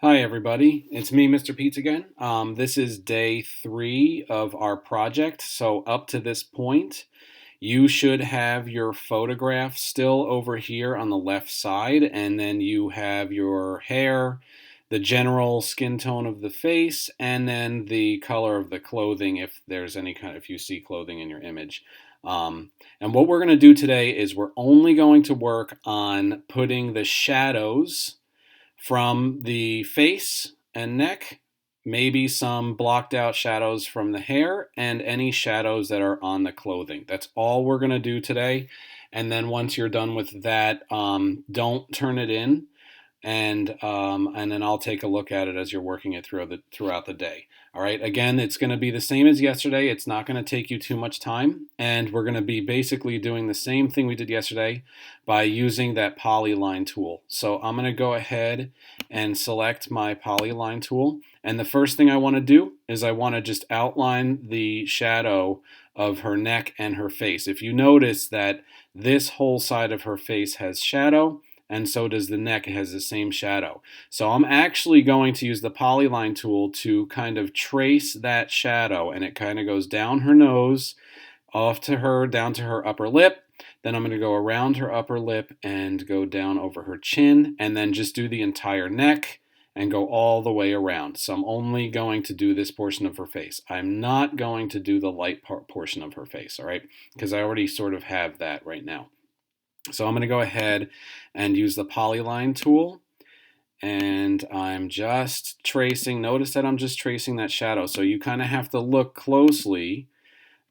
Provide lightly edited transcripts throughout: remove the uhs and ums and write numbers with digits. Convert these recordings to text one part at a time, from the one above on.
Hi, everybody. It's me, Mr. Pete's again. This is day 3 of our project. So, up to this point, you should have your photograph still over here on the left side, and then you have your hair, the general skin tone of the face, and then the color of the clothing if there's any kind if you see clothing in your image. And what we're going to do today is we're only going to work on putting the shadows from the face and neck, maybe some blocked out shadows from the hair, and any shadows that are on the clothing. That's all we're going to do today. And then once you're done with that, don't turn it in, and then I'll take a look at it as you're working it throughout the day. All right. Again, it's going to be the same as yesterday. It's not going to take you too much time, and we're going to be basically doing the same thing we did yesterday by using that polyline tool. So I'm going to go ahead and select my polyline tool, and the first thing I want to do is I want to just outline the shadow of her neck and her face. If you notice that this whole side of her face has shadow, and so does the neck. It has the same shadow. So I'm actually going to use the polyline tool to kind of trace that shadow, and it kind of goes down her nose, off to her, down to her upper lip. Then I'm going to go around her upper lip and go down over her chin, and then just do the entire neck and go all the way around. So I'm only going to do this portion of her face. I'm not going to do the light portion of her face, all right? Because I already sort of have that right now. So I'm going to go ahead and use the polyline tool, and I'm just tracing. Notice that I'm just tracing that shadow. So you kind of have to look closely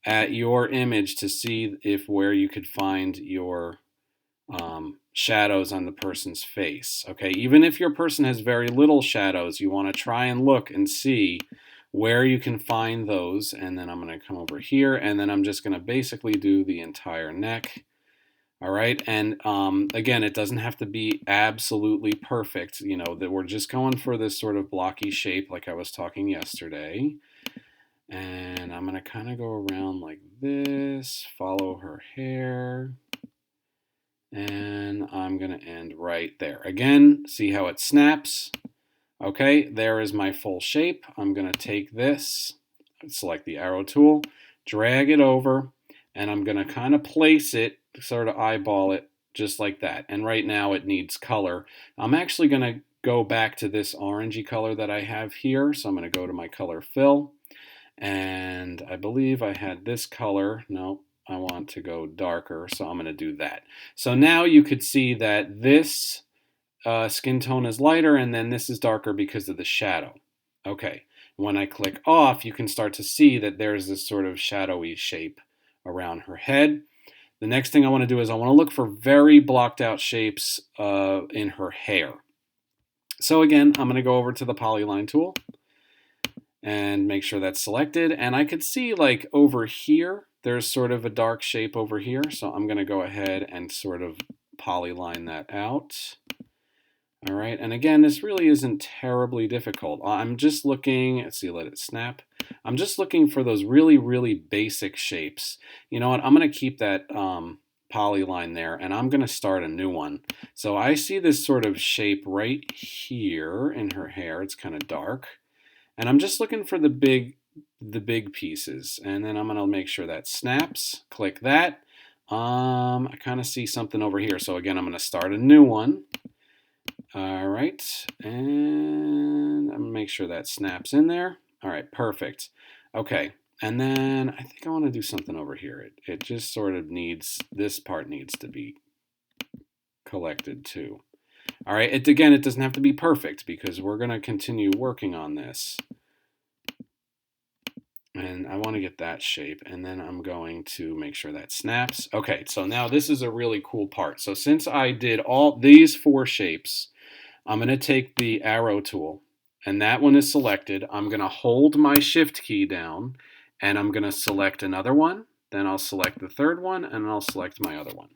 at your image to see if where you could find your shadows on the person's face. Okay, even if your person has very little shadows, you want to try and look and see where you can find those. And then I'm going to come over here, and then I'm just going to basically do the entire neck. All right, and again, it doesn't have to be absolutely perfect. You know, that we're just going for this sort of blocky shape like I was talking yesterday. And I'm going to kind of go around like this, follow her hair, and I'm going to end right there. Again, see how it snaps? Okay, there is my full shape. I'm going to take this, select the arrow tool, drag it over, and I'm going to kind of place it, sort of eyeball it just like that. And right now it needs color. I'm actually going to go back to this orangey color that I have here. So I'm going to go to my color fill, and I believe I had this color. No, I want to go darker, so I'm going to do that. So now you could see that this skin tone is lighter, and then this is darker because of the shadow. Okay, when I click off, you can start to see that there's this sort of shadowy shape around her head. The next thing I want to do is I want to look for very blocked out shapes in her hair. So again, I'm going to go over to the polyline tool and make sure that's selected. And I could see like over here, there's sort of a dark shape over here. So I'm going to go ahead and sort of polyline that out. All right, and again, this really isn't terribly difficult. I'm just looking, let's see, let it snap. I'm just looking for those really, really basic shapes. You know what, I'm going to keep that polyline there, and I'm going to start a new one. So I see this sort of shape right here in her hair. It's kind of dark. And I'm just looking for the big pieces. And then I'm going to make sure that snaps. Click that. I kind of see something over here. So again, I'm going to start a new one. All right, and I'm gonna make sure that snaps in there. All right, perfect. Okay, and then I think I want to do something over here. It just sort of needs, this part needs to be collected too. All right, again, it doesn't have to be perfect because we're gonna continue working on this. And I want to get that shape, and then I'm going to make sure that snaps. Okay, so now this is a really cool part. So since I did all these 4 shapes, I'm going to take the arrow tool, and that one is selected. I'm going to hold my shift key down, and I'm going to select another one. Then I'll select the third one, and I'll select my other one.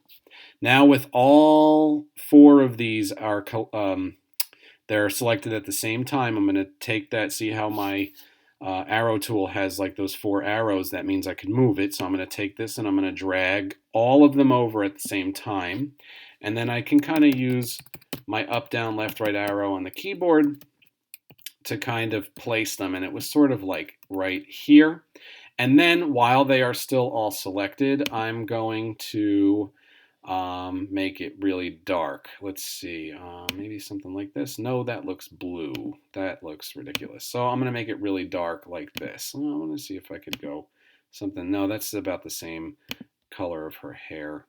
Now with all 4 of these they're selected at the same time, I'm going to take that, see how my arrow tool has like those 4 arrows. That means I can move it. So I'm going to take this and I'm going to drag all of them over at the same time. And then I can kind of use my up, down, left, right arrow on the keyboard to kind of place them, and it was sort of like right here. And then while they are still all selected, I'm going to make it really dark. Let's see, maybe something like this. No, that looks blue. That looks ridiculous. So I'm going to make it really dark like this. I want to see if I could go something. No, that's about the same color of her hair.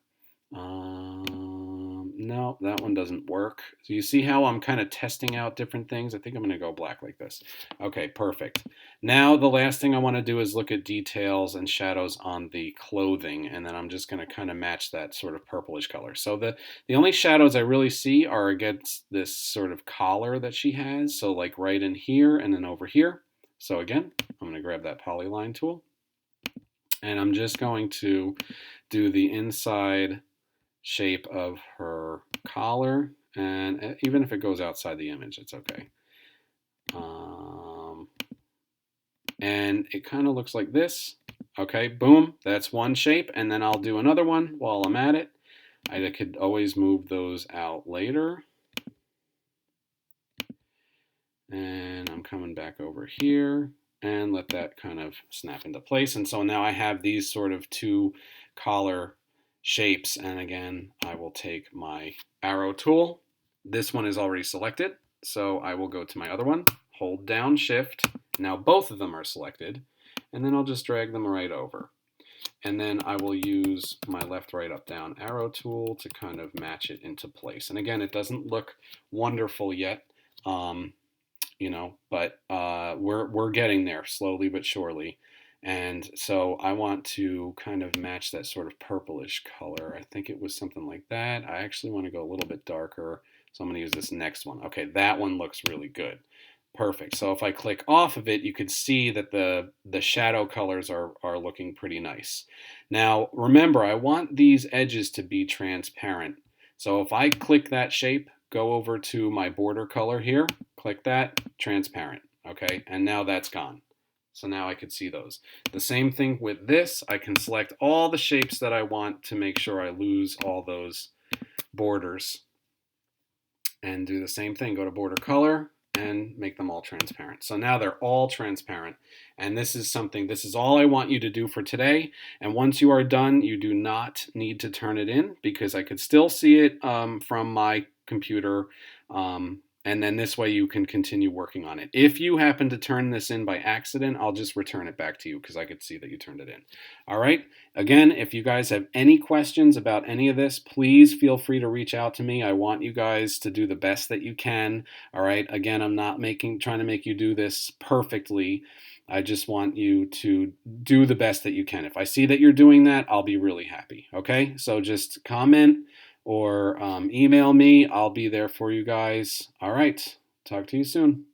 No, that one doesn't work. So you see how I'm kind of testing out different things? I think I'm going to go black like this. Okay, perfect. Now the last thing I want to do is look at details and shadows on the clothing, and then I'm just going to kind of match that sort of purplish color. So the only shadows I really see are against this sort of collar that she has, so like right in here and then over here. So again, I'm going to grab that polyline tool, and I'm just going to do the inside shape of her collar, and even if it goes outside the image, it's okay. And it kind of looks like this. Okay, boom, that's one shape, and then I'll do another one while I'm at it. I could always move those out later. And I'm coming back over here and let that kind of snap into place. And so now I have these sort of two collar shapes. And again, I will take my arrow tool. This one is already selected, so I will go to my other one, hold down Shift. Now both of them are selected, and then I'll just drag them right over. And then I will use my left, right, up, down arrow tool to kind of match it into place. And again, it doesn't look wonderful yet, but we're getting there slowly but surely. And so I want to kind of match that sort of purplish color. I think it was something like that. I actually want to go a little bit darker, so I'm going to use this next one. Okay, that one looks really good. Perfect. So if I click off of it, you can see that the shadow colors are looking pretty nice. Now, remember, I want these edges to be transparent. So if I click that shape, go over to my border color here, click that, transparent. Okay, and now that's gone. So now I can see those. The same thing with this. I can select all the shapes that I want to make sure I lose all those borders. And do the same thing. Go to border color and make them all transparent. So now they're all transparent. And this is all I want you to do for today. And once you are done, you do not need to turn it in, because I could still see it from my computer. And then this way you can continue working on it. If you happen to turn this in by accident, I'll just return it back to you because I could see that you turned it in. All right. Again, if you guys have any questions about any of this, please feel free to reach out to me. I want you guys to do the best that you can. All right. Again, I'm not trying to make you do this perfectly. I just want you to do the best that you can. If I see that you're doing that, I'll be really happy. Okay. So just comment or email me. I'll be there for you guys. All right. Talk to you soon.